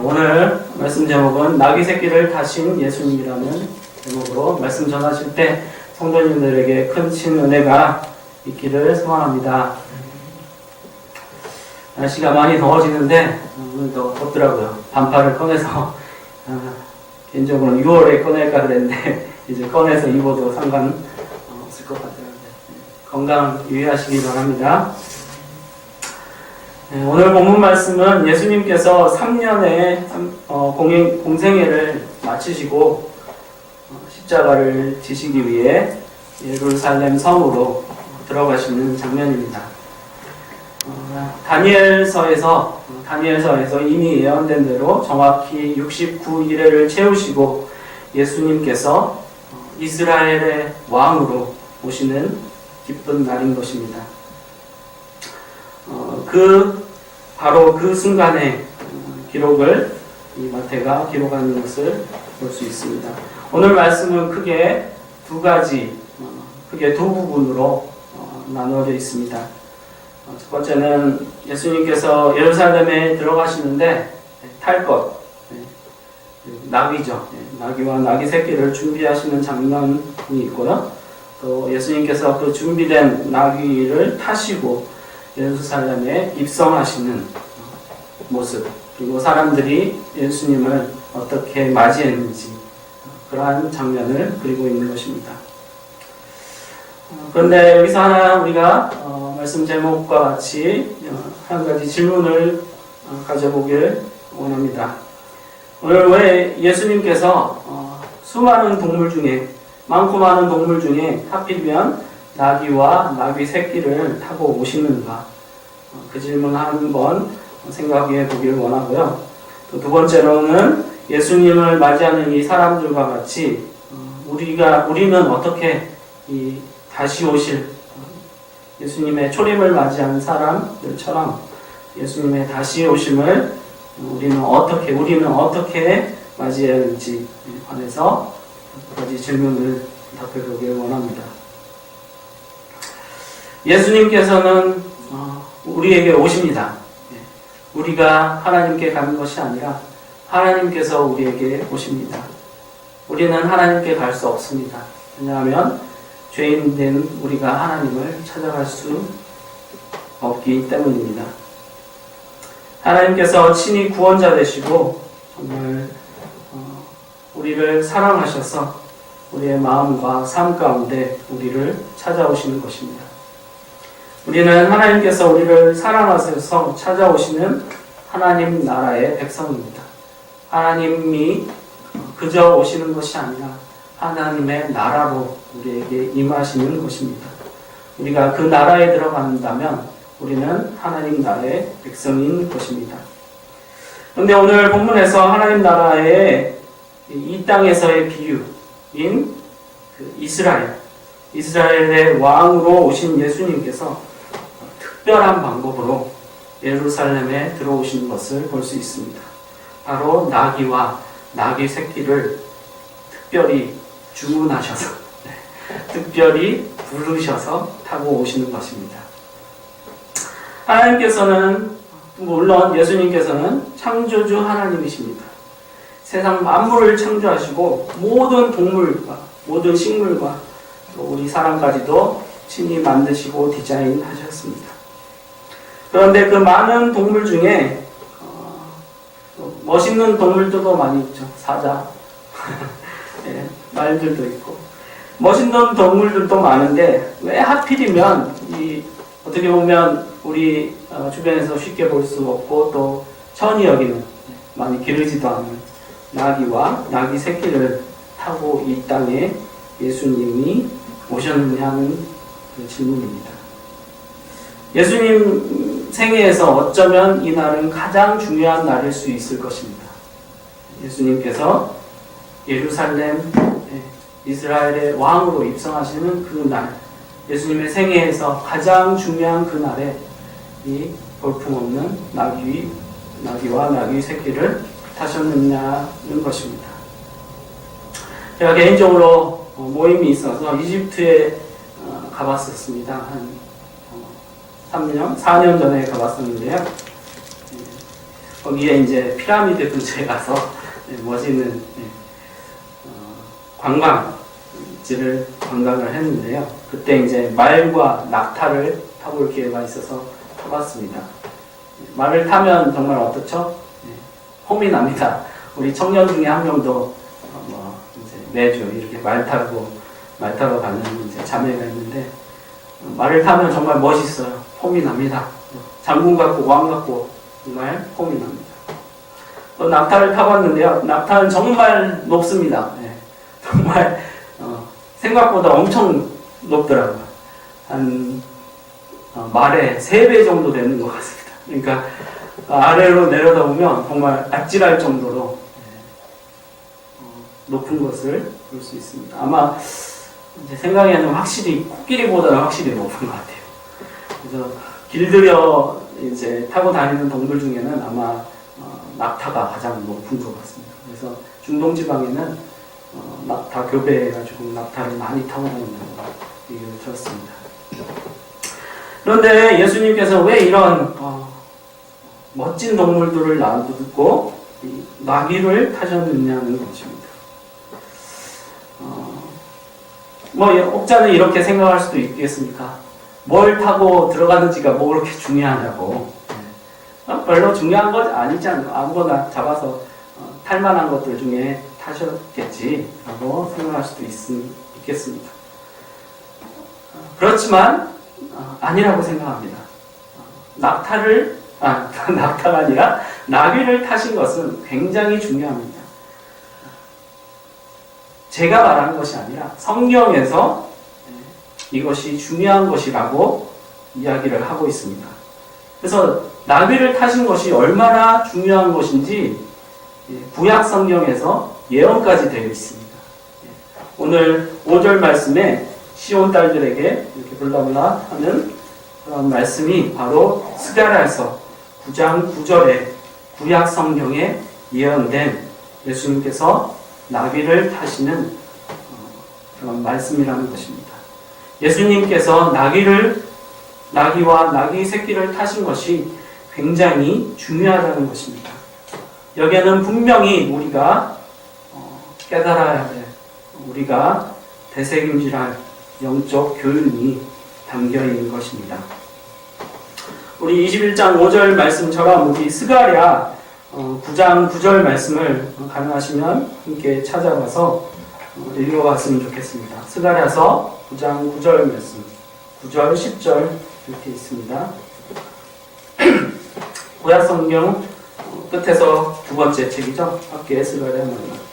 오늘 말씀 제목은 나귀 새끼를 타신 예수님이라는 제목으로 말씀 전하실 때 성도님들에게 큰 친은혜가 있기를 소망합니다. 날씨가 많이 더워지는데 오늘 더 덥더라고요. 반팔을 꺼내서 개인적으로는 6월에 꺼낼까 그랬는데 이제 꺼내서 입어도 상관없을 것 같아요. 건강 유의하시기 바랍니다. 오늘 본문 말씀은 예수님께서 3년의 공생애를 마치시고 십자가를 지시기 위해 예루살렘 성으로 들어가시는 장면입니다. 다니엘서에서 이미 예언된 대로 정확히 69일을 채우시고 예수님께서 이스라엘의 왕으로 오시는 기쁜 날인 것입니다. 바로 그 순간의 기록을 이 마태가 기록하는 것을 볼 수 있습니다. 오늘 말씀은 크게 두 부분으로 나누어져 있습니다. 첫 번째는 예수님께서 예루살렘에 들어가시는데 탈 것, 나귀죠. 나귀와 나귀 새끼를 준비하시는 장면이 있고요. 또 예수님께서 그 준비된 나귀를 타시고 예루살렘에 입성하시는 모습, 그리고 사람들이 예수님을 어떻게 맞이했는지 그러한 장면을 그리고 있는 것입니다. 그런데 여기서 하나 우리가 말씀 제목과 같이 한 가지 질문을 가져보길 원합니다. 오늘 왜 예수님께서 많고 많은 동물 중에 하필이면 나귀와 나귀 새끼를 타고 오시는가? 그 질문 한번 생각해 보길 원하고요. 또 두 번째로는 예수님을 맞이하는 이 사람들과 같이 우리는 어떻게 다시 오실 예수님의 초림을 맞이하는 사람들처럼 예수님의 다시 오심을 우리는 어떻게 맞이해야 할지에 관해서 몇 가지 질문을 답해 보길 원합니다. 예수님께서는 우리에게 오십니다. 우리가 하나님께 가는 것이 아니라 하나님께서 우리에게 오십니다. 우리는 하나님께 갈 수 없습니다. 왜냐하면 죄인된 우리가 하나님을 찾아갈 수 없기 때문입니다. 하나님께서 친히 구원자 되시고 정말 우리를 사랑하셔서 우리의 마음과 삶 가운데 우리를 찾아오시는 것입니다. 우리는 하나님께서 우리를 사랑하셔서 찾아오시는 하나님 나라의 백성입니다. 하나님이 그저 오시는 것이 아니라 하나님의 나라로 우리에게 임하시는 것입니다. 우리가 그 나라에 들어간다면 우리는 하나님 나라의 백성인 것입니다. 그런데 오늘 본문에서 하나님 나라의 이 땅에서의 비유인 이스라엘의 왕으로 오신 예수님께서 특별한 방법으로 예루살렘에 들어오시는 것을 볼 수 있습니다. 바로 나귀와 나귀 새끼를 특별히 주문하셔서 특별히 부르셔서 타고 오시는 것입니다. 하나님께서는 물론 예수님께서는 창조주 하나님이십니다. 세상 만물을 창조하시고 모든 동물과 모든 식물과 또 우리 사람까지도 친히 만드시고 디자인하셨습니다. 그런데 그 많은 동물 중에 멋있는 동물들도 많이 있죠. 사자, 네, 말들도 있고 멋있는 동물들도 많은데 왜 하필이면 어떻게 보면 우리 주변에서 쉽게 볼 수 없고 또 천히 여기는 많이 기르지도 않은 나귀와 나귀 새끼를 타고 이 땅에 예수님이 오셨느냐는 그 질문입니다. 예수님 생애에서 어쩌면 이 날은 가장 중요한 날일 수 있을 것입니다. 예수님께서 예루살렘 이스라엘의 왕으로 입성하시는 그 날, 예수님의 생애에서 가장 중요한 그 날에 이 볼품없는 나귀와 나귀 새끼를 타셨느냐는 것입니다. 제가 개인적으로 모임이 있어서 이집트에 가봤었습니다. 한 4년 전에 가봤었는데요. 거기에 이제 피라미드 근처에 가서 멋있는 관광지를 관광을 했는데요. 그때 이제 말과 낙타를 타볼 기회가 있어서 타봤습니다. 말을 타면 정말 어떻죠? 홈이 납니다. 우리 청년 중에 한 명도 이제 매주 이렇게 말 타러 가는 이제 자매가 있는데 말을 타면 정말 멋있어요. 홈이 납니다. 장군 같고 왕 같고 정말 홈이 납니다. 또 낙타를 타봤는데요. 낙타는 정말 높습니다. 정말 생각보다 엄청 높더라고요. 한 말의 3배 정도 되는 것 같습니다. 그러니까 아래로 내려다보면 정말 아찔할 정도로 높은 것을 볼 수 있습니다. 아마 제 생각에는 확실히 코끼리보다는 확실히 높은 것 같아요. 그래서 길들여 이제 타고 다니는 동물 중에는 아마 낙타가 가장 높은 것 같습니다. 그래서 중동 지방에는 낙타 교배해가지고 낙타를 많이 타고 다닌다고 얘기를 들었습니다. 그런데 예수님께서 왜 이런 멋진 동물들을 놔두고 나귀를 타셨느냐는 것입니다. 혹자는 이렇게 생각할 수도 있겠습니까? 뭘 타고 들어가는지가 뭐 그렇게 중요하냐고. 별로 중요한 것 아니지 않나. 아무거나 잡아서 탈만한 것들 중에 타셨겠지라고 생각할 수도 있겠습니다. 그렇지만 아니라고 생각합니다. 낙타가 아니라 나귀를 타신 것은 굉장히 중요합니다. 제가 말하는 것이 아니라 성경에서 이것이 중요한 것이라고 이야기를 하고 있습니다. 그래서 나귀를 타신 것이 얼마나 중요한 것인지 구약 성경에서 예언까지 되어 있습니다. 오늘 5절 말씀에 시온 딸들에게 이렇게 불러라 하는 그런 말씀이 바로 스가랴서 9장 9절에 구약 성경에 예언된 예수님께서 나귀를 타시는 그런 말씀이라는 것입니다. 예수님께서 나귀와 나귀 새끼를 타신 것이 굉장히 중요하다는 것입니다. 여기에는 분명히 우리가 깨달아야 될, 우리가 되새김질할 영적 교훈이 담겨 있는 것입니다. 우리 21장 5절 말씀처럼 우리 스가랴 9장 9절 말씀을 가능하시면 함께 찾아봐서 읽어봤으면 좋겠습니다. 스가랴서 9장 9절 말씀, 9절, 10절 이렇게 있습니다. 구약 성경 끝에서 두 번째 책이죠. 함께 스가랴 말씀.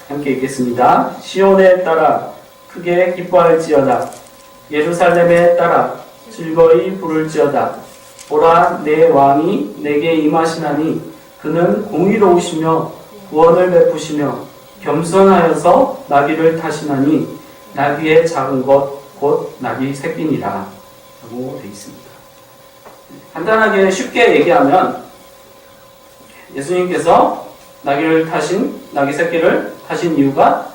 함께 읽겠습니다. 시온에 따라 크게 기뻐할지어다. 예루살렘에 따라 즐거이 부를지어다. 보라, 내 왕이 내게 임하시나니 그는 공의로우시며 구원을 베푸시며 겸손하여서 나귀를 타시나니 나귀의 작은 것 곧 나귀 새끼니라 라고 되어 있습니다. 간단하게 쉽게 얘기하면 예수님께서 나귀 새끼를 타신 이유가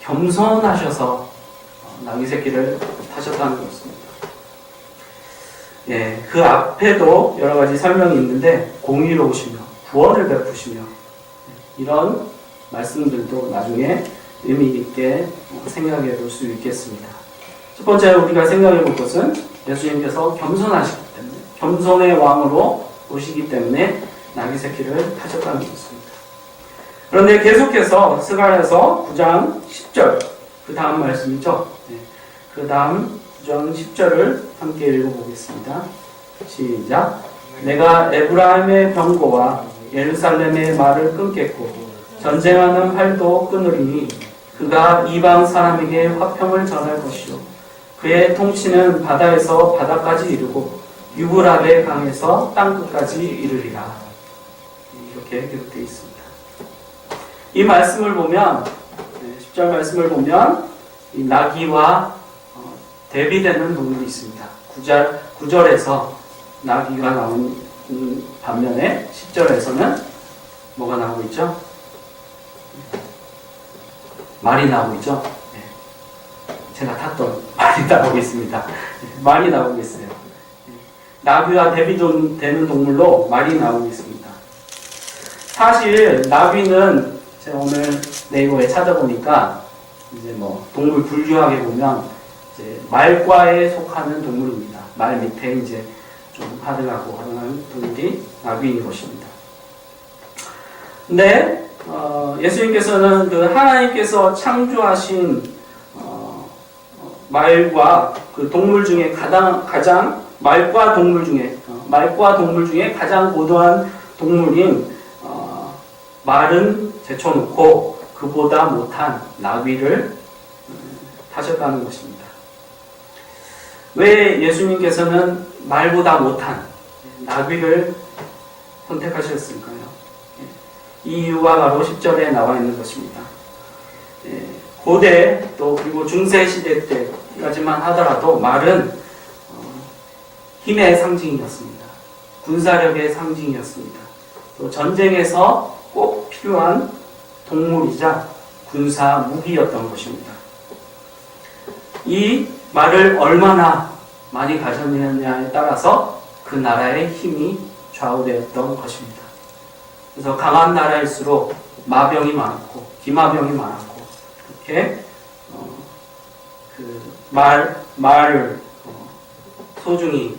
겸손하셔서 나귀 새끼를 타셨다는 것입니다. 그 앞에도 여러 가지 설명이 있는데 공의로우시며 구원을 베푸시며 이런 말씀들도 나중에 의미 있게 생각해 볼 수 있겠습니다. 첫 번째 우리가 생각해 볼 것은 예수님께서 겸손하시기 때문에 겸손의 왕으로 오시기 때문에 나귀 새끼를 타셨다는 것입니다. 그런데 계속해서 스가랴서 9장 10절 그 다음 말씀이죠. 그 다음 9장 10절을 함께 읽어보겠습니다. 시작. 내가 에브라임의 병고와 예루살렘의 말을 끊겠고 전쟁하는 팔도 끊으리니 그가 이방 사람에게 화평을 전할 것이요 그의 통치는 바다에서 바다까지 이르고 유브라데 강에서 땅끝까지 이르리라. 이렇게 기록되어 있습니다. 이 말씀을 보면 10절 말씀을 보면 이 나귀와 대비되는 동물이 있습니다. 9절에서 나귀가 나온 반면에 10절에서는 뭐가 나오고 있죠? 말이 나오고 있죠. 네. 제가 탔던 말이 나오고 있습니다. 말이 나오고 있어요. 나비와 대비되는 동물로 말이 나오고 있습니다. 사실 나비는 제가 오늘 네이버에 찾아보니까 이제 뭐 동물 분류학에 보면 이제 말과에 속하는 동물입니다. 말 밑에 이제 좀 하등하고 하는 동물이 나비인 것입니다. 근데 예수님께서는 그 하나님께서 창조하신 말과 그 동물 중에 가장 말과 동물 중에 가장 고도한 동물인 말은 제쳐놓고 그보다 못한 나비를 타셨다는 것입니다. 왜 예수님께서는 말보다 못한 나비를 선택하셨을까요? 이 이유가 바로 10절에 나와 있는 것입니다. 고대 또 그리고 중세시대 때까지만 하더라도 말은 힘의 상징이었습니다. 군사력의 상징이었습니다. 또 전쟁에서 꼭 필요한 동물이자 군사 무기였던 것입니다. 이 말을 얼마나 많이 가졌느냐에 따라서 그 나라의 힘이 좌우되었던 것입니다. 그래서 강한 나라일수록 마병이 많았고 기마병이 많았고 이렇게 그 말을 소중히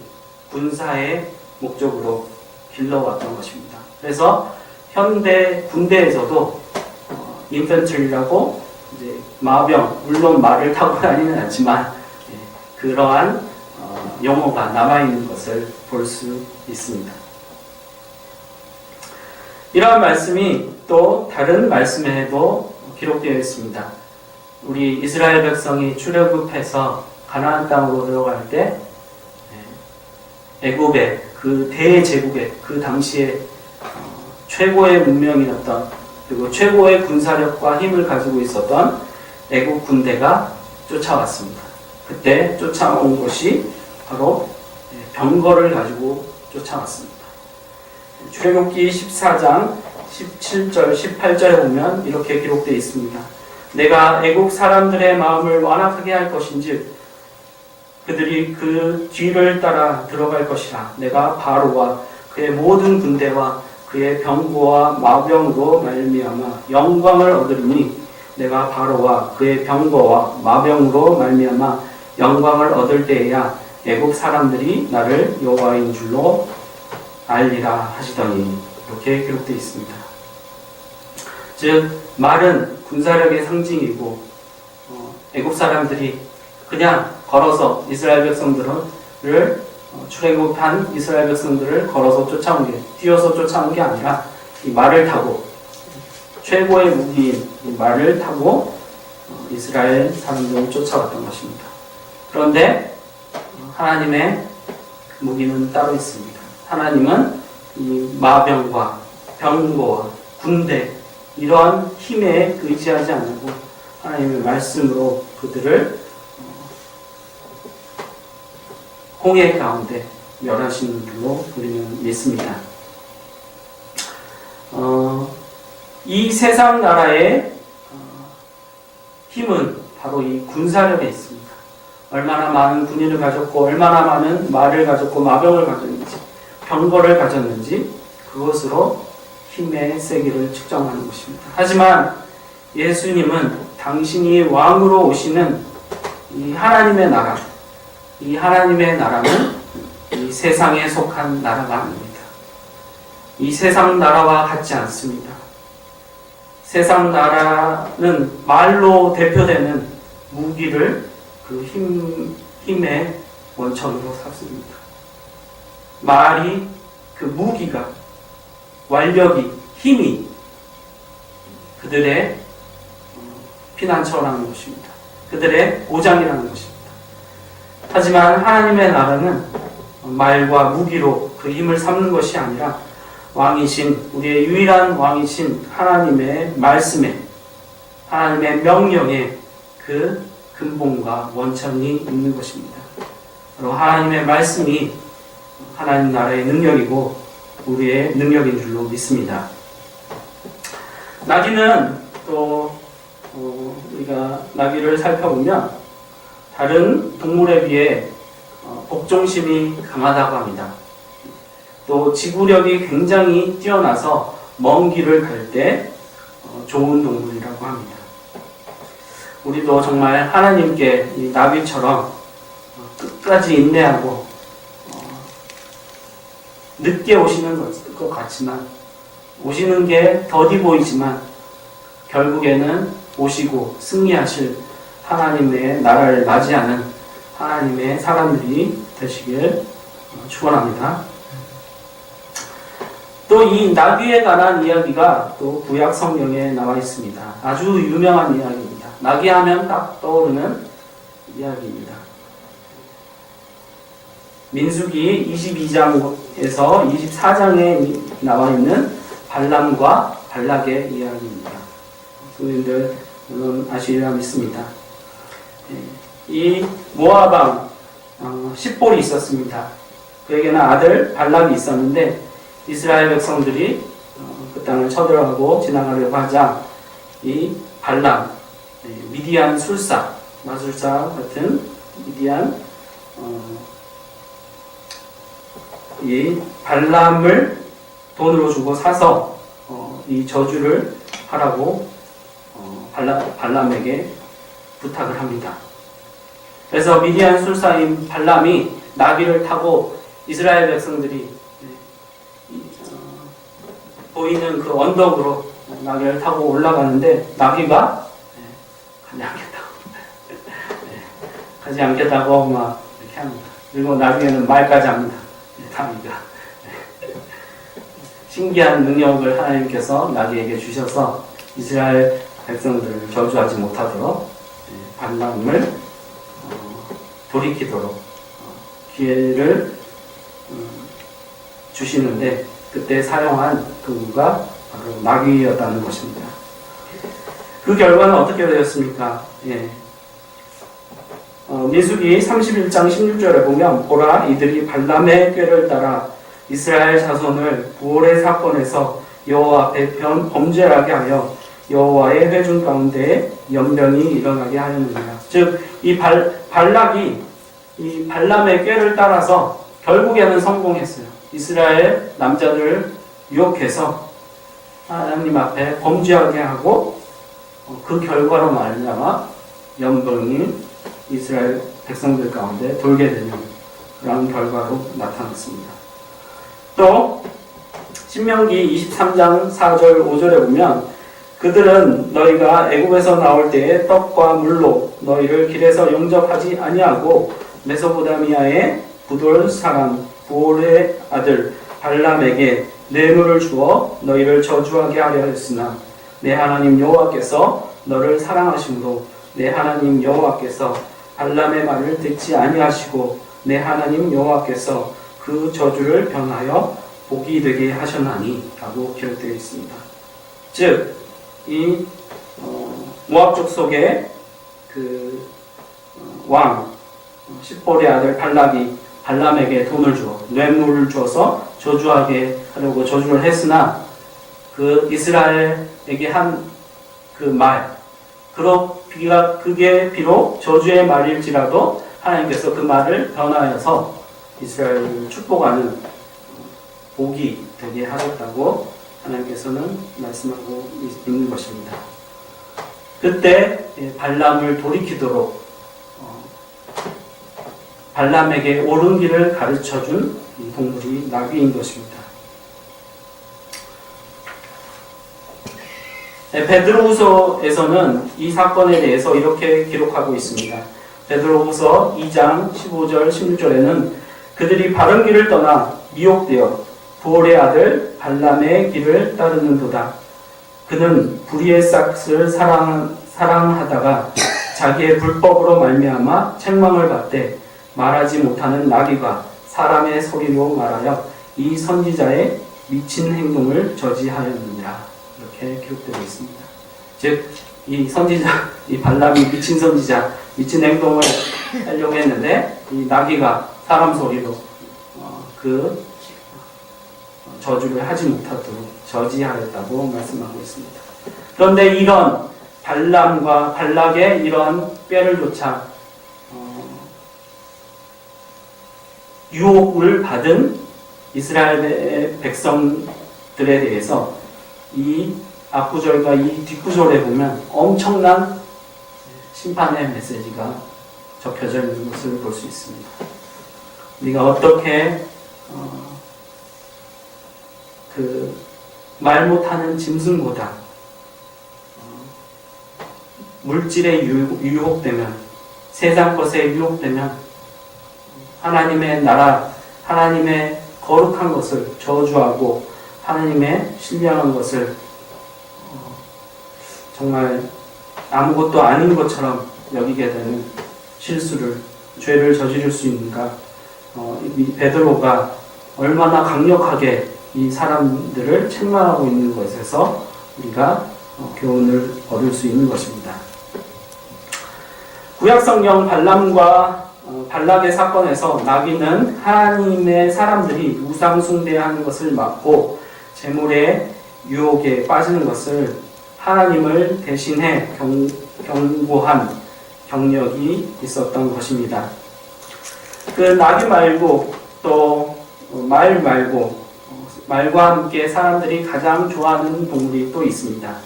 군사의 목적으로 길러왔던 것입니다. 그래서 현대 군대에서도 인펜트리라고 이제 마병, 물론 말을 타고 다니는 않지만 그러한 용어가 남아있는 것을 볼 수 있습니다. 이러한 말씀이 또 다른 말씀에도 기록되어 있습니다. 우리 이스라엘 백성이 출애굽해서 가나안 땅으로 들어갈 때 애굽의 그 대제국의 그 당시에 최고의 문명이었던 그리고 최고의 군사력과 힘을 가지고 있었던 애굽 군대가 쫓아왔습니다. 그때 쫓아온 것이 바로 병거를 가지고 쫓아왔습니다. 출애굽기 14장 17절 18절에 보면 이렇게 기록되어 있습니다. 내가 애국 사람들의 마음을 완악하게 할 것인즉 그들이 그 뒤를 따라 들어갈 것이라. 내가 바로와 그의 모든 군대와 그의 병거와 마병으로 말미암아 영광을 얻으리니 내가 바로와 그의 병거와 마병으로 말미암아 영광을 얻을 때에야 애국 사람들이 나를 여호와인 줄로 알리라 하시더니 이렇게 기록되어 있습니다. 즉 말은 군사력의 상징이고 애국 사람들이 그냥 걸어서 이스라엘 백성들을 출애굽한 이스라엘 백성들을 걸어서 쫓아온 게 뛰어서 쫓아온 게 아니라 이 말을 타고 최고의 무기인 이 말을 타고 이스라엘 사람들을 쫓아왔던 것입니다. 그런데 하나님의 무기는 따로 있습니다. 하나님은 이 마병과 병거와 군대 이러한 힘에 의지하지 않고 하나님의 말씀으로 그들을 홍해 가운데 멸하시는 줄로 우리는 믿습니다. 이 세상 나라의 힘은 바로 이 군사력에 있습니다. 얼마나 많은 군인을 가졌고 얼마나 많은 말을 가졌고 마병을 가졌는지 병거를 가졌는지 그것으로 힘의 세기를 측정하는 것입니다. 하지만 예수님은 당신이 왕으로 오시는 이 하나님의 나라, 이 하나님의 나라는 이 세상에 속한 나라가 아닙니다. 이 세상 나라와 같지 않습니다. 세상 나라는 말로 대표되는 무기를 그 힘의 원천으로 삼습니다. 말이 그 무기가 완력이 힘이 그들의 피난처라는 것입니다. 그들의 보장이라는 것입니다. 하지만 하나님의 나라는 말과 무기로 그 힘을 삼는 것이 아니라 왕이신 우리의 유일한 왕이신 하나님의 말씀에 하나님의 명령에 그 근본과 원천이 있는 것입니다. 바로 하나님의 말씀이 하나님 나라의 능력이고 우리의 능력인 줄로 믿습니다. 나귀는 또 우리가 나귀를 살펴보면 다른 동물에 비해 복종심이 강하다고 합니다. 또 지구력이 굉장히 뛰어나서 먼 길을 갈 때 좋은 동물이라고 합니다. 우리도 정말 하나님께 이 나귀처럼 끝까지 인내하고 늦게 오시는 것 같지만, 오시는 게 더디 보이지만 결국에는 오시고 승리하실 하나님의 나라를 맞이하는 하나님의 사람들이 되시길 축원합니다. 또 이 나귀에 관한 이야기가 또 구약 성경에 나와 있습니다. 아주 유명한 이야기입니다. 나귀 하면 딱 떠오르는 이야기입니다. 민수기 22장에서 24장에 나와 있는 발람과 발락의 이야기입니다. 성도님들 물론 아시리라 믿습니다. 이 모압 왕 십볼이 있었습니다. 그에게는 아들 발락이 있었는데 이스라엘 백성들이 그 땅을 쳐들어가고 지나가려고 하자 이 발람, 미디안 술사, 마술사 같은 미디안 이 발람을 돈으로 주고 사서 이 저주를 하라고 발람에게 부탁을 합니다. 그래서 미디안 술사인 발람이 나귀를 타고 이스라엘 백성들이 보이는 그 언덕으로 나귀를 타고 올라가는데 나귀가 가지 않겠다고 가지 않겠다고 막 이렇게 합니다. 그리고 나중에는 말까지 합니다. 나귀가 신기한 능력을 하나님께서 나귀에게 주셔서 이스라엘 백성들을 저주하지 못하도록 발람을 돌이키도록 기회를 주시는데 그때 사용한 도구가 바로 나귀였다는 것입니다. 그 결과는 어떻게 되었습니까? 민수기 31장 16절에 보면 보라 이들이 발람의 꾀를 따라 이스라엘 자손을 부올의 사건에서 여호와 앞에 범죄하게 하여 여호와의 회중 가운데 연병이 일어나게 하였느니라. 즉 이 발락이 이 발람의 꾀를 따라서 결국에는 성공했어요. 이스라엘 남자들을 유혹해서 하나님 앞에 범죄하게 하고 그 결과로 말미암아 연병이 이스라엘 백성들 가운데 돌게 되는 그런 결과로 나타났습니다. 또 신명기 23장 4절 5절에 보면 그들은 너희가 애굽에서 나올 때에 떡과 물로 너희를 길에서 영접하지 아니하고 메소포타미아의 부돌 사람 부올의 아들 발람에게 뇌물을 주어 너희를 저주하게 하려 했으나 내 하나님 여호와께서 너를 사랑하심으로 내 하나님 여호와께서 발람의 말을 듣지 아니하시고 내 하나님 여호와께서 그 저주를 변하여 복이 되게 하셨나니 라고 기록되어 있습니다. 즉 이 모압 족속의 그 왕 십볼의 아들 발락이 발람에게 돈을 주어 뇌물을 주어서 저주하게 하려고 저주를 했으나 그 이스라엘에게 한 그 말 그게 비록 저주의 말일지라도 하나님께서 그 말을 변하여서 이스라엘을 축복하는 복이 되게 하셨다고 하나님께서는 말씀하고 있는 것입니다. 그때 발람을 돌이키도록 발람에게 옳은 길을 가르쳐준 이 동물이 나귀인 것입니다. 베드로후서에서는 이 사건에 대해서 이렇게 기록하고 있습니다. 베드로후서 2장 15절 16절에는 그들이 바른 길을 떠나 미혹되어 부올의 아들 발람의 길을 따르는도다. 그는 불의의 싹을 사랑하다가 자기의 불법으로 말미암아 책망을 받되 말하지 못하는 나귀가 사람의 소리로 말하여 이 선지자의 미친 행동을 저지하였느니라. 이렇게 기록되어 있습니다. 즉, 이 선지자, 이 발람이 미친 선지자, 미친 행동을 하려고 했는데 이 나귀가 사람 소리로 그 저주를 하지 못하도록 저지하였다고 말씀하고 있습니다. 그런데 이런 발람과 발락의 이런 꾀를 조차 유혹을 받은 이스라엘 백성들에 대해서 이 앞구절과 이 뒷구절에 보면 엄청난 심판의 메시지가 적혀져 있는 것을 볼 수 있습니다. 우리가 어떻게 그 말 못하는 짐승보다 물질에 유혹되면, 세상 것에 유혹되면 하나님의 나라, 하나님의 거룩한 것을 저주하고 하나님의 신령한 것을 정말 아무것도 아닌 것처럼 여기게 되는 실수를, 죄를 저지를 수 있는가. 이 베드로가 얼마나 강력하게 이 사람들을 책망하고 있는 것에서 우리가 교훈을 얻을 수 있는 것입니다. 구약성경 발람과 발락의 사건에서 나귀는 하나님의 사람들이 우상 숭배하는 것을 막고 재물의 유혹에 빠지는 것을 하나님을 대신해 경고한 경력이 있었던 것입니다. 그 나귀 말고 또 말 말고 말과 함께 사람들이 가장 좋아하는 동물이 또 있습니다.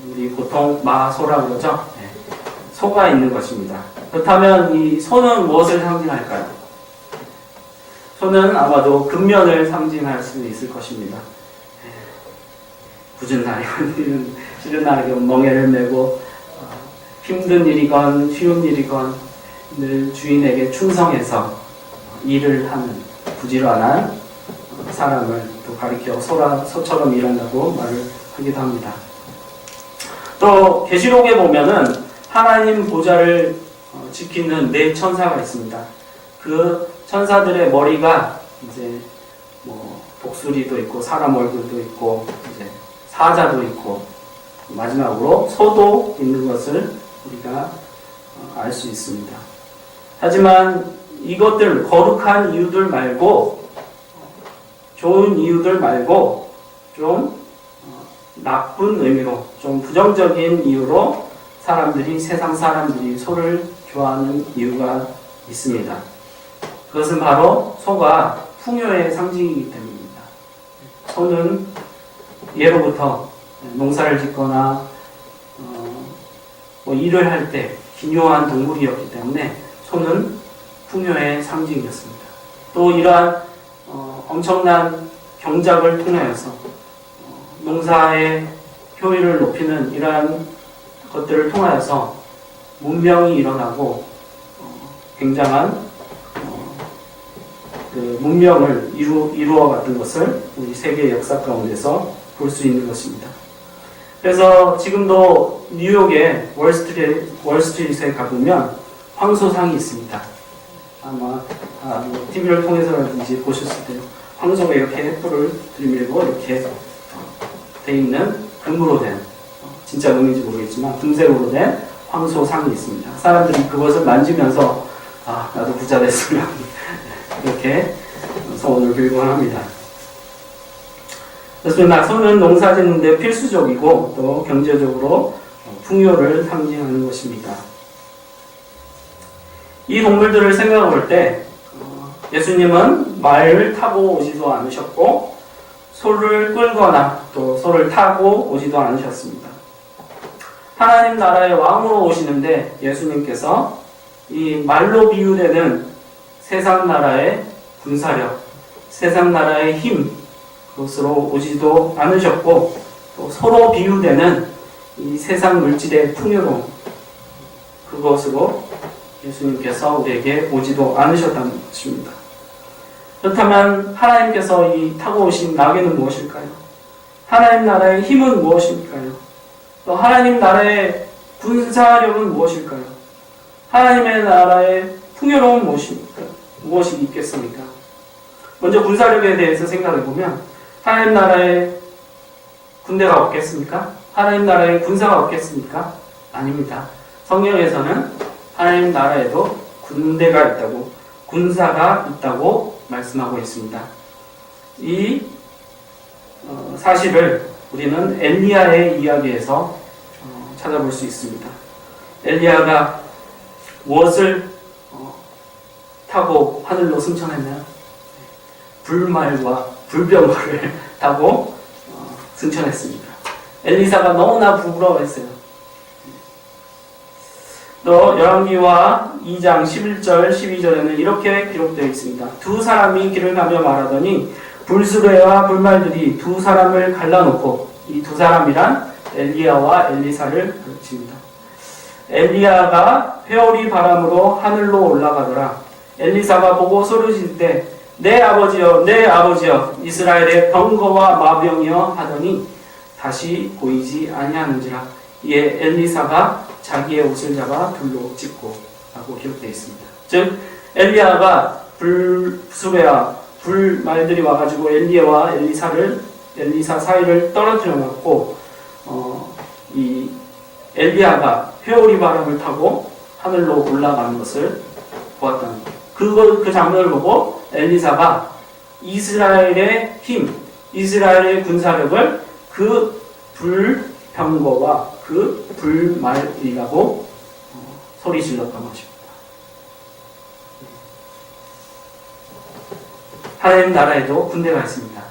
우리 보통 마소라고 그러죠? 네. 소가 있는 것입니다. 그렇다면 이 소는 무엇을 상징할까요? 소는 아마도 근면을 상징할 수 있을 것입니다. 굳은 날이건 싫은 날이건 멍에를 메고 힘든 일이건 쉬운 일이건 늘 주인에게 충성해서 일을 하는 부지런한 사람을 또 가리켜 소처럼 일한다고 말을 하기도 합니다. 또 계시록에 보면은 하나님 보좌를 지키는 네 천사가 있습니다. 그 천사들의 머리가 이제 뭐 독수리도 있고 사람 얼굴도 있고 이제 사자도 있고 마지막으로 소도 있는 것을 우리가 알 수 있습니다. 하지만 이것들 거룩한 이유들 말고 좋은 이유들 말고 좀 나쁜 의미로 좀 부정적인 이유로 세상 사람들이 소를 좋아하는 이유가 있습니다. 그것은 바로 소가 풍요의 상징이기 때문입니다. 소는 예로부터 농사를 짓거나 뭐 일을 할 때 기묘한 동물이었기 때문에 소는 풍요의 상징이었습니다. 또 이러한 엄청난 경작을 통하여서 농사의 효율을 높이는 이러한 것들을 통하여서 문명이 일어나고 굉장한 그 문명을 이루어갔던 것을 우리 세계 역사 가운데서 볼 수 있는 것입니다. 그래서 지금도 뉴욕의 월스트리트에 가보면 황소상이 있습니다. 아마 TV를 통해서라든지 보셨을 때 황소가 이렇게 뿔을 들이밀고 이렇게 돼 있는 금으로 된, 진짜 금인지 모르겠지만 금색으로 된 황소상이 있습니다. 사람들이 그것을 만지면서 나도 부자 됐으면 이렇게 소원을 빌곤 합니다. 그래서 소는 농사 짓는데 필수적이고 또 경제적으로 풍요를 상징하는 것입니다. 이 동물들을 생각해 볼 때 예수님은 말을 타고 오지도 않으셨고 소를 끌거나 또 소를 타고 오지도 않으셨습니다. 하나님 나라의 왕으로 오시는데 예수님께서 이 말로 비유되는 세상 나라의 군사력, 세상 나라의 힘, 그것으로 오지도 않으셨고 또 소로 비유되는 이 세상 물질의 풍요로움, 그것으로 예수님께서 우리에게 오지도 않으셨다는 것입니다. 그렇다면 하나님께서 이 타고 오신 나귀는 무엇일까요? 하나님 나라의 힘은 무엇일까요? 또 하나님 나라의 군사력은 무엇일까요? 하나님의 나라의 풍요로움은 무엇입니까? 무엇이 있겠습니까? 먼저 군사력에 대해서 생각해 보면 하나님 나라에 군대가 없겠습니까? 하나님 나라에 군사가 없겠습니까? 아닙니다. 성경에서는 하나님 나라에도 군대가 있다고, 군사가 있다고 말씀하고 있습니다. 이 사실을 우리는 엘리야의 이야기에서 찾아볼 수 있습니다. 엘리야가 무엇을 타고 하늘로 승천했나요? 불말과 불병거를 타고 승천했습니다. 엘리사가 너무나 부끄러워했어요. 또 열왕기와 2장 11절 12절에는 이렇게 기록되어 있습니다. 두 사람이 길을 가며 말하더니 불수레와 불말들이 두 사람을 갈라놓고, 이 두 사람이란 엘리야와 엘리사를 가르칩니다. 엘리야가 회오리 바람으로 하늘로 올라가더라. 엘리사가 보고 소리질 때 내 아버지여 내 아버지여 이스라엘의 병거와 마병이여 하더니 다시 보이지 아니하는지라. 이에 엘리사가 자기의 옷을 잡아 둘로 찢고 라고 기록되어 있습니다. 즉 엘리야가 불수레와 불말들이 와가지고 엘리야와 엘리사 사이를 떨어뜨려 놨고, 이 엘리야가 회오리 바람을 타고 하늘로 올라가는 것을 보았다는 것. 그 장면을 보고 엘리사가 이스라엘의 힘, 이스라엘의 군사력을 그 불병거와 그 불말이라고 소리 질렀던 것입니다. 하나님 나라에도 군대가 있습니다.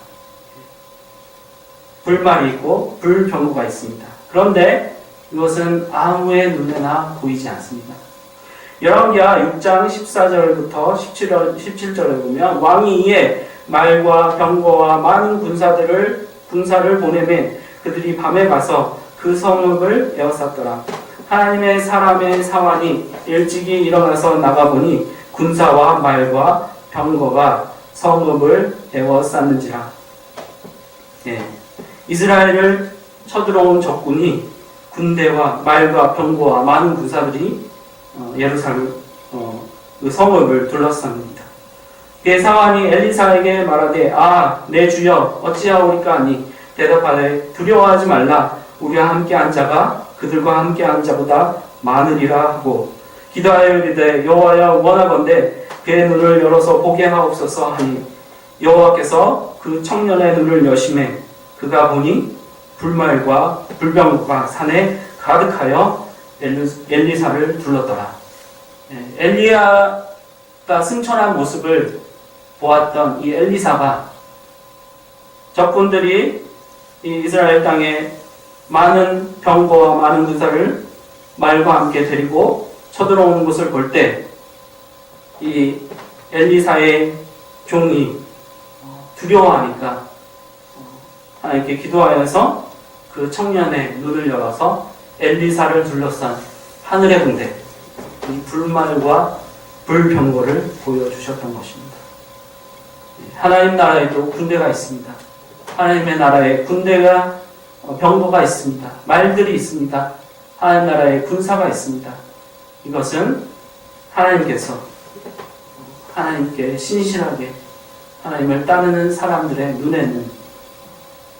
불말이 있고 불병거가 있습니다. 그런데 이것은 아무의 눈에나 보이지 않습니다. 열왕기하 6장 14절부터 17절에 보면 왕이 이에 말과 병거와 많은 군사를 보내매 그들이 밤에 가서 그 성읍을 에워쌌더라. 하나님의 사람의 사환이 일찍이 일어나서 나가보니 군사와 말과 병거가 성읍을 에워쌌는지라. 이스라엘을 쳐들어온 적군이 군대와 말과 병거와 많은 군사들이 예루살렘 그 성읍을 둘러쌉니다. 그의 사환이 엘리사에게 말하되 내 주여 어찌하오리까 하니 대답하되 두려워하지 말라. 우리와 함께한 자가 그들과 함께한 자보다 많으리라 하고 기도하여 이르되 여호와여 원하건대 그의 눈을 열어서 보게 하옵소서 하니 여호와께서 그 청년의 눈을 여심해 그가 보니 불말과 불병거가 산에 가득하여 엘리사를 둘렀더라. 엘리야가 승천한 모습을 보았던 이 엘리사가 적군들이 이 이스라엘 땅에 많은 병거와 많은 군사를 말과 함께 데리고 쳐들어오는 것을 볼 때 이 엘리사의 종이 두려워하니까 하나님께 기도하여서 그 청년의 눈을 열어서 엘리사를 둘러싼 하늘의 군대, 이 불말과 불병거를 보여주셨던 것입니다. 하나님 나라에도 군대가 있습니다. 하나님의 나라에 군대가 병거가 있습니다. 말들이 있습니다. 하나님 나라에 군사가 있습니다. 이것은 하나님께 신실하게 하나님을 따르는 사람들의 눈에는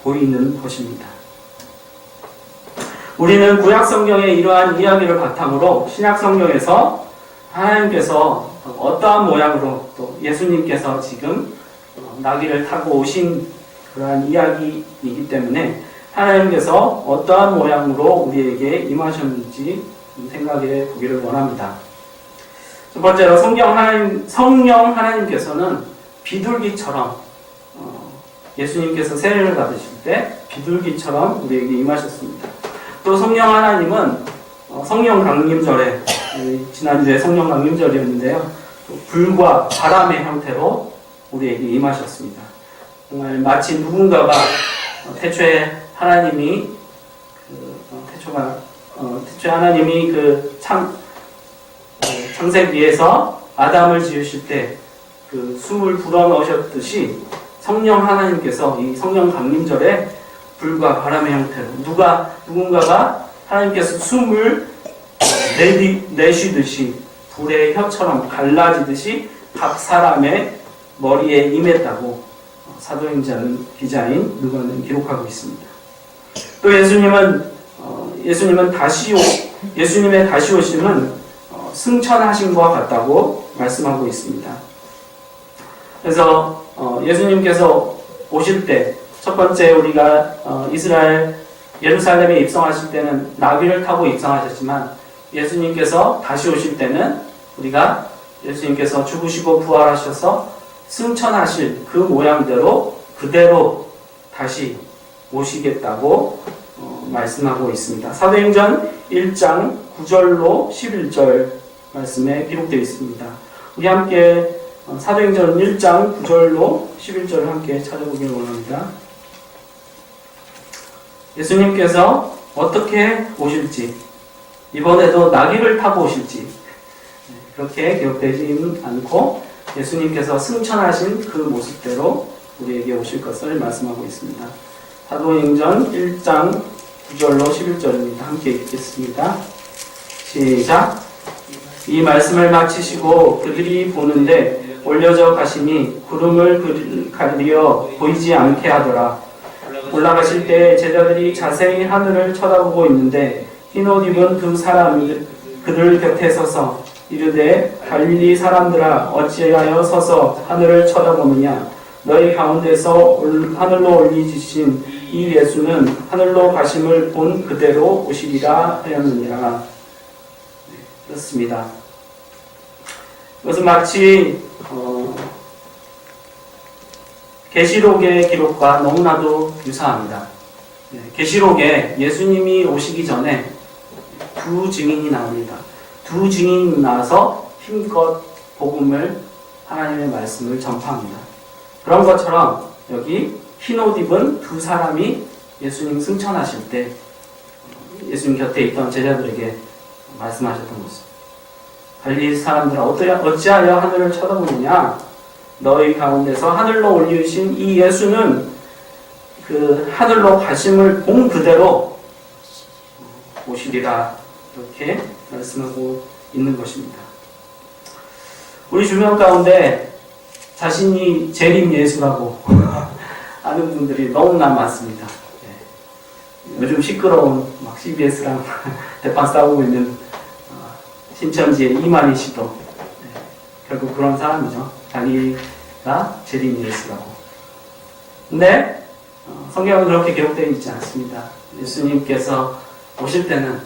보이는 것입니다. 우리는 구약 성경의 이러한 이야기를 바탕으로 신약 성경에서 하나님께서 어떠한 모양으로 또 예수님께서 지금 나귀를 타고 오신 그러한 이야기이기 때문에 하나님께서 어떠한 모양으로 우리에게 임하셨는지 생각해 보기를 원합니다. 첫 번째로 성령 하나님께서는 비둘기처럼 예수님께서 세례를 받으실 때 비둘기처럼 우리에게 임하셨습니다. 또 성령 하나님은 성령 강림절에, 지난주에 성령 강림절이었는데요, 불과 바람의 형태로 우리에게 임하셨습니다. 정말 마치 누군가가 태초에 하나님이 창세기에서 아담을 지으실 때 그 숨을 불어넣으셨듯이 성령 하나님께서 이 성령 강림절에 불과 바람의 형태로 누군가가 하나님께서 숨을 내쉬듯이 불의 혀처럼 갈라지듯이 각 사람의 머리에 임했다고 사도행전 기자인 누가는 기록하고 있습니다. 또 예수님의 다시 오심은 승천하심과 같다고 말씀하고 있습니다. 그래서 예수님께서 오실 때 첫 번째 우리가 이스라엘 예루살렘에 입성하실 때는 나귀를 타고 입성하셨지만 예수님께서 다시 오실 때는 우리가 예수님께서 죽으시고 부활하셔서 승천하실 그 모양대로 그대로 다시 오시겠다고 말씀하고 있습니다. 사도행전 1장 9절로 11절 말씀에 기록되어 있습니다. 우리 함께 사도행전 1장 9절로 11절을 함께 찾아보길 원합니다. 예수님께서 어떻게 오실지, 이번에도 나귀를 타고 오실지 그렇게 기록되지 않고 예수님께서 승천하신 그 모습대로 우리에게 오실 것을 말씀하고 있습니다. 사도행전 1장 9절로 11절입니다. 함께 읽겠습니다. 시작. 이 말씀을 마치시고 그들이 보는데 올려져 가시니 구름을 가리어 보이지 않게 하더라. 올라가실 때 제자들이 자세히 하늘을 쳐다보고 있는데 흰 옷 입은 두 사람이 그들 곁에 서서 이르되 갈릴리 사람들아 어찌하여 서서 하늘을 쳐다보느냐 너희 가운데서 하늘로 올리시신 이 예수는 하늘로 가심을 본 그대로 오시리라 하였느니라. 그렇습니다. 이것은 마치 계시록의 기록과 너무나도 유사합니다. 계시록에 예수님이 오시기 전에 두 증인이 나옵니다. 두 증인이 나와서 힘껏 복음을 하나님의 말씀을 전파합니다. 그런 것처럼 여기 흰옷 입은 두 사람이 예수님 승천하실 때 예수님 곁에 있던 제자들에게 말씀하셨던 것입니다. 갈릴리 사람들아 어찌하여 하늘을 쳐다보느냐 너희 가운데서 하늘로 올리신 이 예수는 그 하늘로 가심을 본 그대로 오시리라 이렇게 말씀하고 있는 것입니다. 우리 주변 가운데 자신이 재림 예수라고 아는 분들이 너무나 많습니다. 요즘 시끄러운 막 CBS랑 대판 싸우고 있는 신천지의 이만희 씨도 결국 그런 사람이죠. 자기가 재림 예수라고. 근데 성경은 그렇게 기록되어 있지 않습니다. 예수님께서 오실 때는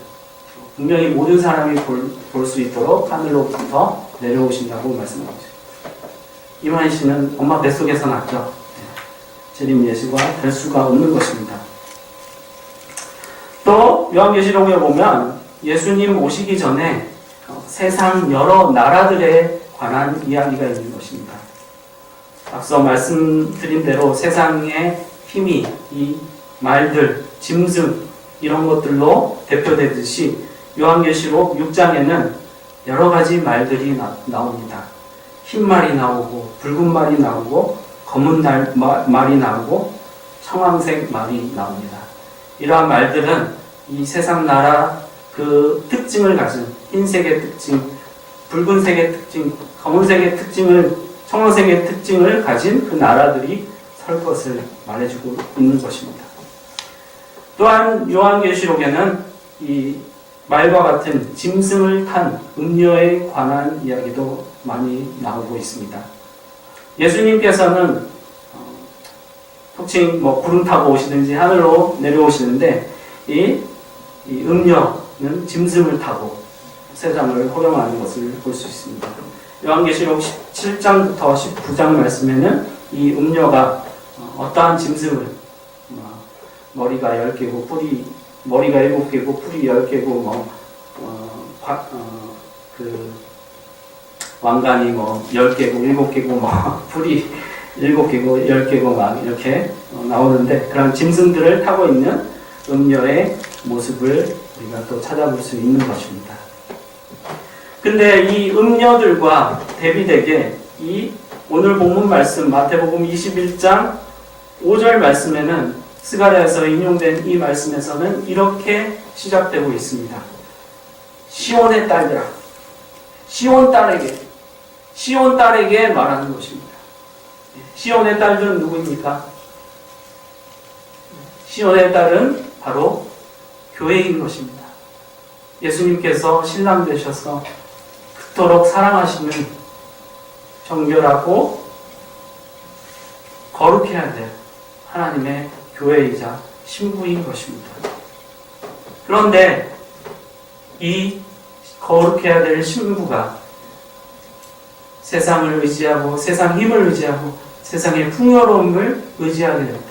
분명히 모든 사람이 볼 수 있도록 하늘로부터 내려오신다고 말씀하고 있습니다. 이만희 씨는 엄마 뱃속에서 났죠. 재림 예수가 될 수가 없는 것입니다. 또 요한계시록에 보면 예수님 오시기 전에 세상 여러 나라들에 관한 이야기가 있는 것입니다. 앞서 말씀드린 대로 세상의 힘이 이 말들, 짐승 이런 것들로 대표되듯이 요한계시록 6장에는 여러 가지 말들이 나옵니다. 흰 말이 나오고 붉은 말이 나오고 검은 말이 나오고 청황색 말이 나옵니다. 이러한 말들은 이 세상 나라 그 특징을 가진 흰색의 특징, 붉은색의 특징, 검은색의 특징을, 청황색의 특징을 가진 그 나라들이 설 것을 말해주고 있는 것입니다. 또한 요한계시록에는 이 말과 같은 짐승을 탄 음녀에 관한 이야기도 많이 나오고 있습니다. 예수님께서는 혹시 구름 타고 오시든지 하늘로 내려오시는데 이 음녀는 짐승을 타고 세상을 호령하는 것을 볼 수 있습니다. 요한계시록 17장부터 19장 말씀에는 이 음녀가 어떠한 짐승을 머리가 10개고 머리가 7개고 뿔이 10개고 왕관이 10개고 7개고 뿔이 7개고 10개고 막 이렇게 나오는데 그런 짐승들을 타고 있는 음녀의 모습을 우리가 또 찾아볼 수 있는 것입니다. 근데 이 음녀들과 대비되게 이 오늘 본문 말씀 마태복음 21장 5절 말씀에는 스가랴에서 인용된 이 말씀에서는 이렇게 시작되고 있습니다. 시온의 딸들아, 시온 딸에게 말하는 것입니다. 시온의 딸들은 누구입니까? 시온의 딸은 바로 교회인 것입니다. 예수님께서 신랑 되셔서 그토록 사랑하시는 정결하고 거룩해야 될 하나님의 교회이자 신부인 것입니다. 그런데 이 거룩해야 될 신부가 세상을 의지하고 세상 힘을 의지하고 세상의 풍요로움을 의지하게 될 때,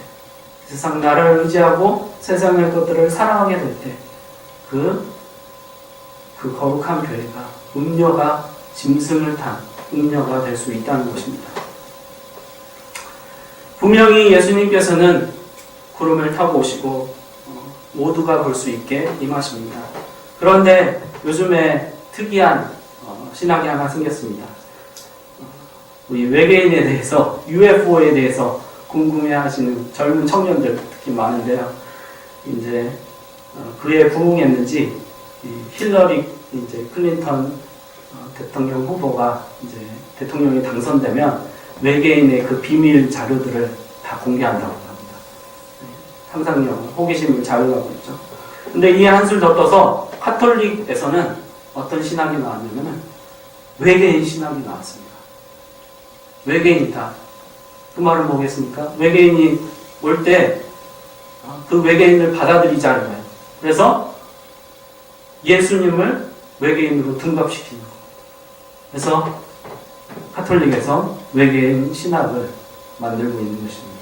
세상 나라를 의지하고 세상의 것들을 사랑하게 될 때, 그 거룩한 교회가 음녀가 짐승을 탄 음녀가 될 수 있다는 것입니다. 분명히 예수님께서는 구름을 타고 오시고 모두가 볼 수 있게 임하십니다. 그런데 요즘에 특이한 신학이 하나 생겼습니다. 우리 외계인에 대해서, UFO에 대해서 궁금해하시는 젊은 청년들 특히 많은데요. 이제 그에 부응했는지 힐러리 이제 클린턴 대통령 후보가 이제 대통령이 당선되면 외계인의 그 비밀 자료들을 다 공개한다고 합니다. 상상력, 호기심을 자극하고 있죠. 근데 이에 한술 더 떠서 카톨릭에서는 어떤 신학이 나왔냐면은 외계인 신학이 나왔습니다. 외계인이다. 그 말은 뭐겠습니까? 외계인이 올 때 그 외계인을 받아들이자는 거예요. 그래서 예수님을 외계인으로 등갑시키는 거예요. 그래서 카톨릭에서 외계인 신학을 만들고 있는 것입니다.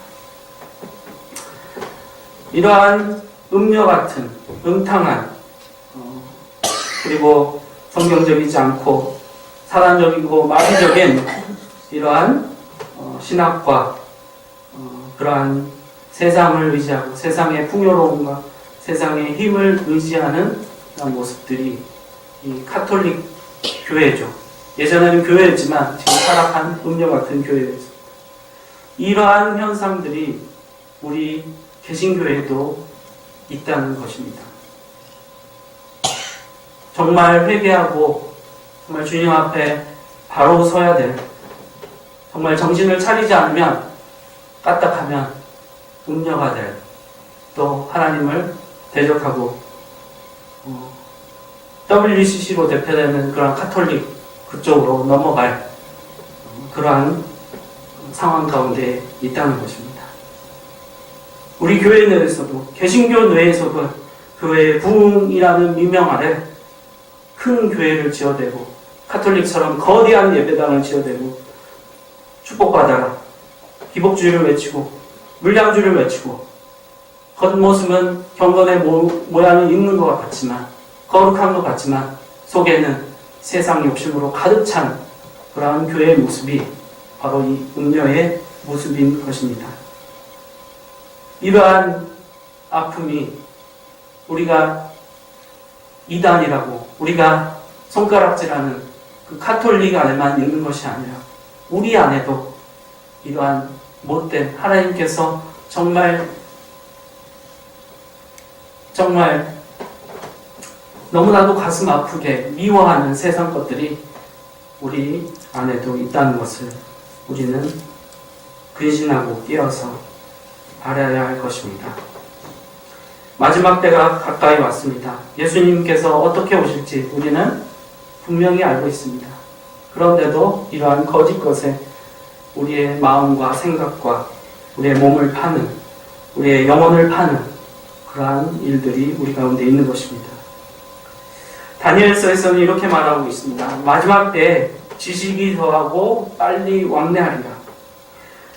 이러한 음녀 같은 음탕한 그리고 성경적이지 않고 사단적이고 마귀적인 이러한 신학과 그러한 세상을 의지하고 세상의 풍요로움과 세상의 힘을 의지하는 그런 모습들이 이 카톨릭 교회죠. 예전에는 교회였지만 지금 타락한 음녀 같은 교회였습니다. 이러한 현상들이 우리 개신교회에도 있다는 것입니다. 정말 회개하고 정말 주님 앞에 바로 서야 될, 정말 정신을 차리지 않으면 까딱하면 음녀가 될, 또 하나님을 대적하고 WCC로 대표되는 그런 카톨릭 그쪽으로 넘어갈 그러한 상황 가운데 있다는 것입니다. 우리 교회 내에서도, 개신교 내에서도 교회의 부흥이라는 미명 아래 큰 교회를 지어대고 카톨릭처럼 거대한 예배당을 지어대고 축복받아라, 기복주의를 외치고 물량주의를 외치고 겉모습은 경건의 모양이 있는 것 같지만, 거룩한 것 같지만 속에는 세상 욕심으로 가득 찬 그러한 교회의 모습이 바로 이 음녀의 모습인 것입니다. 이러한 아픔이 우리가 이단이라고, 우리가 손가락질하는 그 카톨릭 안에만 있는 것이 아니라 우리 안에도 이러한 못된, 하나님께서 정말 너무나도 가슴 아프게 미워하는 세상 것들이 우리 안에도 있다는 것을 우리는 근신하고 깨어서 알아야 할 것입니다. 마지막 때가 가까이 왔습니다. 예수님께서 어떻게 오실지 우리는 분명히 알고 있습니다. 그런데도 이러한 거짓 것에 우리의 마음과 생각과 우리의 몸을 파는, 우리의 영혼을 파는 그러한 일들이 우리 가운데 있는 것입니다. 다니엘서에서는 이렇게 말하고 있습니다. 마지막 때에 지식이 더하고 빨리 왕래하리라.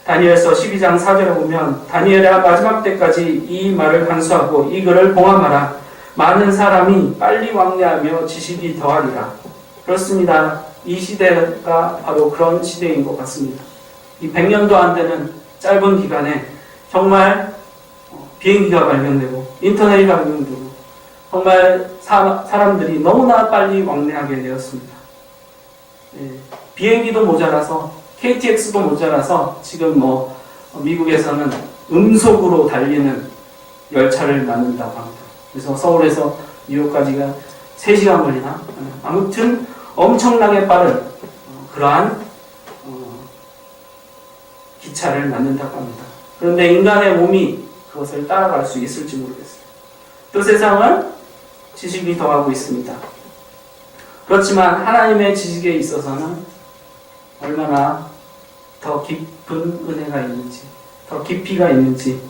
다니엘서 12장 4절에 보면 다니엘아 마지막 때까지 이 말을 간수하고 이 글을 봉함하라. 많은 사람이 빨리 왕래하며 지식이 더하리라. 그렇습니다. 이 시대가 바로 그런 시대인 것 같습니다. 이 100년도 안 되는 짧은 기간에 정말 비행기가 발명되고 인터넷이 발명되고 정말 사람들이 너무나 빨리 왕래하게 되었습니다. 비행기도 모자라서 KTX도 모자라서 지금 미국에서는 음속으로 달리는 열차를 만든다고 합니다. 그래서 서울에서 뉴욕까지가 3시간 걸리나? 아무튼 엄청나게 빠른 그러한 기차를 만든다고 합니다. 그런데 인간의 몸이 그것을 따라갈 수 있을지 모르겠어요. 또 세상은 지식이 더하고 있습니다. 그렇지만 하나님의 지식에 있어서는 얼마나 더 깊은 은혜가 있는지, 더 깊이가 있는지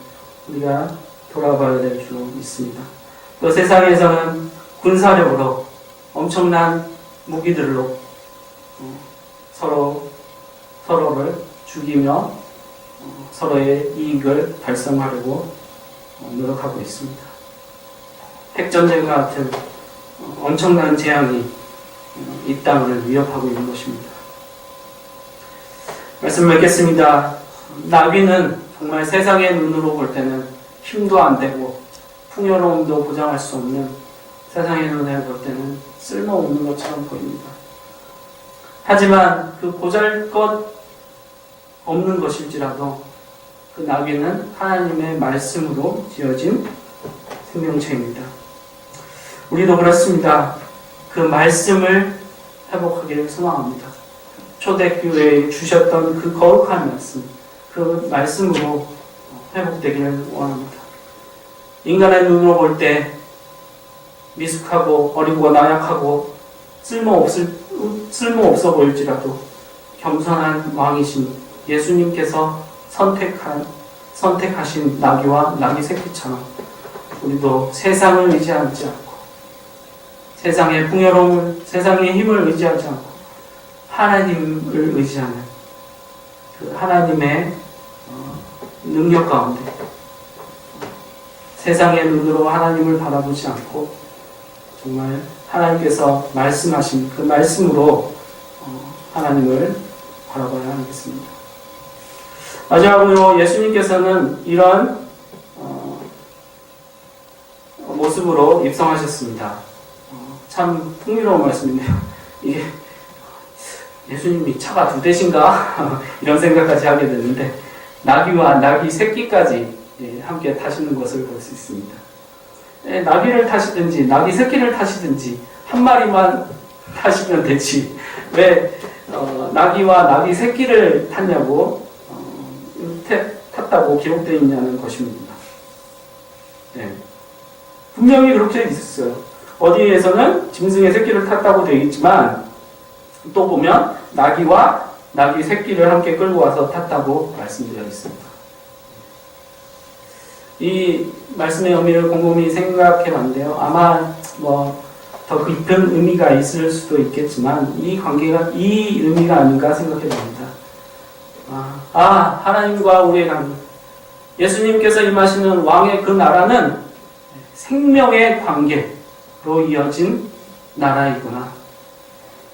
우리가 돌아봐야 될 줄 믿습니다. 또 세상에서는 군사력으로 엄청난 무기들로 서로를 죽이며 서로의 이익을 달성하려고 노력하고 있습니다. 핵전쟁과 같은 엄청난 재앙이 이 땅을 위협하고 있는 것입니다. 말씀을 맺겠습니다. 나귀는 정말 세상의 눈으로 볼 때는 힘도 안 되고 풍요로움도 보장할 수 없는, 세상의 눈에 볼 때는 쓸모없는 것처럼 보입니다. 하지만 그 보잘것 없는 것일지라도 그 나귀는 하나님의 말씀으로 지어진 생명체입니다. 우리도 그렇습니다. 그 말씀을 회복하기를 소망합니다. 초대교회에 주셨던 그 거룩한 말씀, 그 말씀으로 회복되기를 원합니다. 인간의 눈으로 볼 때 미숙하고 어리고 나약하고 쓸모없어 보일지라도 겸손한 왕이신 예수님께서 선택하신 나귀와 나귀 새끼처럼 우리도 세상을 의지하지 않고 세상의 풍요로움을, 세상의 힘을 의지하지 않고 하나님을 의지하는 그 하나님의 능력 가운데 세상의 눈으로 하나님을 바라보지 않고 정말 하나님께서 말씀하신 그 말씀으로 하나님을 바라봐야 하겠습니다. 마지막으로 예수님께서는 이런 모습으로 입성하셨습니다. 참 풍요로운 말씀인데요. 이게 예수님이 차가 두 대신가? 이런 생각까지 하게 되는데 나귀와 나귀 새끼까지 함께 타시는 것을 볼 수 있습니다. 나귀를 타시든지 나귀 새끼를 타시든지 한 마리만 타시면 되지 왜 나귀와 나귀 새끼를 탔냐고 탔다고 기록되어 있냐는 것입니다. 네. 분명히 그렇게 있었어요. 어디에서는 짐승의 새끼를 탔다고 되어 있지만 또 보면 나귀와 나귀 새끼를 함께 끌고 와서 탔다고 말씀드려 있습니다. 이 말씀의 의미를 곰곰이 생각해 봤는데요. 아마 더 깊은 의미가 있을 수도 있겠지만 이 관계가 이 의미가 아닌가 생각해 봅니다. 하나님과 우리의 관계. 예수님께서 임하시는 왕의 그 나라는 생명의 관계로 이어진 나라이구나.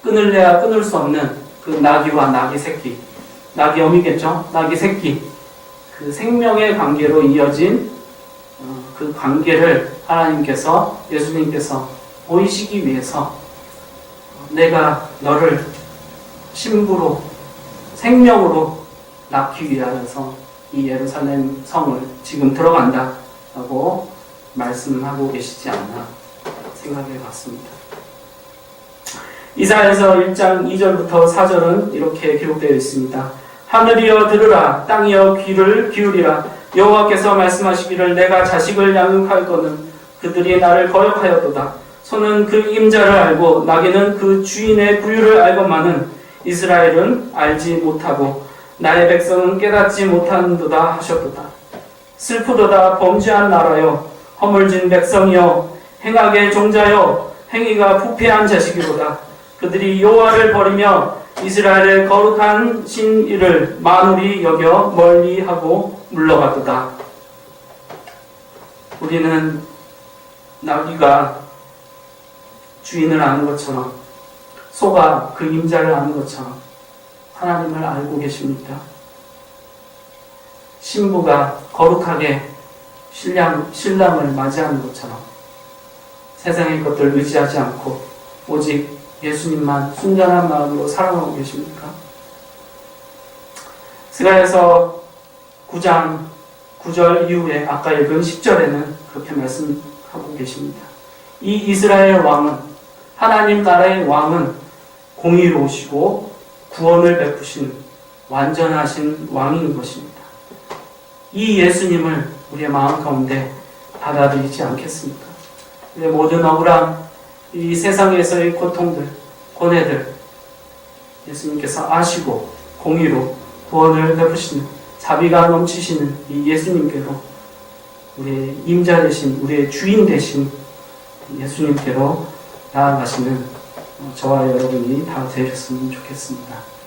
끊을래야 끊을 수 없는 그 나귀와 나귀 새끼, 나귀 어미겠죠? 나귀 새끼, 그 생명의 관계로 이어진 그 관계를 하나님께서, 예수님께서 보이시기 위해서 내가 너를 신부로, 생명으로 낳기 위하여서 이 예루살렘 성을 지금 들어간다 라고 말씀하고 계시지 않나 생각해 봤습니다. 이사야서 1장 2절부터 4절은 이렇게 기록되어 있습니다. 하늘이여 들으라, 땅이여 귀를 기울이라. 여호와께서 말씀하시기를 내가 자식을 양육하였거든 그들이 나를 거역하였도다. 소는 그 임자를 알고 나귀는 그 주인의 부유를 알건만은 이스라엘은 알지 못하고 나의 백성은 깨닫지 못한도다 하셨도다. 슬프도다 범죄한 나라여, 허물진 백성이여, 행악의 종자여, 행위가 부패한 자식이로다. 그들이 여호와를 버리며 이스라엘의 거룩한 신 이를 만홀히 여겨 멀리하고 물러갔도다. 우리는 나귀가 주인을 아는 것처럼, 소가 그 임자를 아는 것처럼 하나님을 알고 계십니다. 신부가 거룩하게 신랑을 맞이하는 것처럼 세상의 것들 의지하지 않고 오직 예수님만 순전한 마음으로 사랑하고 계십니까? 스가랴서 9장 9절 이후에 아까 읽은 10절에는 그렇게 말씀하고 계십니다. 이 이스라엘 왕은, 하나님 나라의 왕은 공의로우시고 구원을 베푸신 완전하신 왕인 것입니다. 이 예수님을 우리의 마음 가운데 받아들이지 않겠습니까? 우리의 모든 억울함, 이 세상에서의 고통들, 고뇌들 예수님께서 아시고 공의로 구원을 베푸시는, 자비가 넘치시는 이 예수님께로 우리의 임자 되신, 우리의 주인 되신 예수님께로 나아가시는 저와 여러분이 다 되셨으면 좋겠습니다.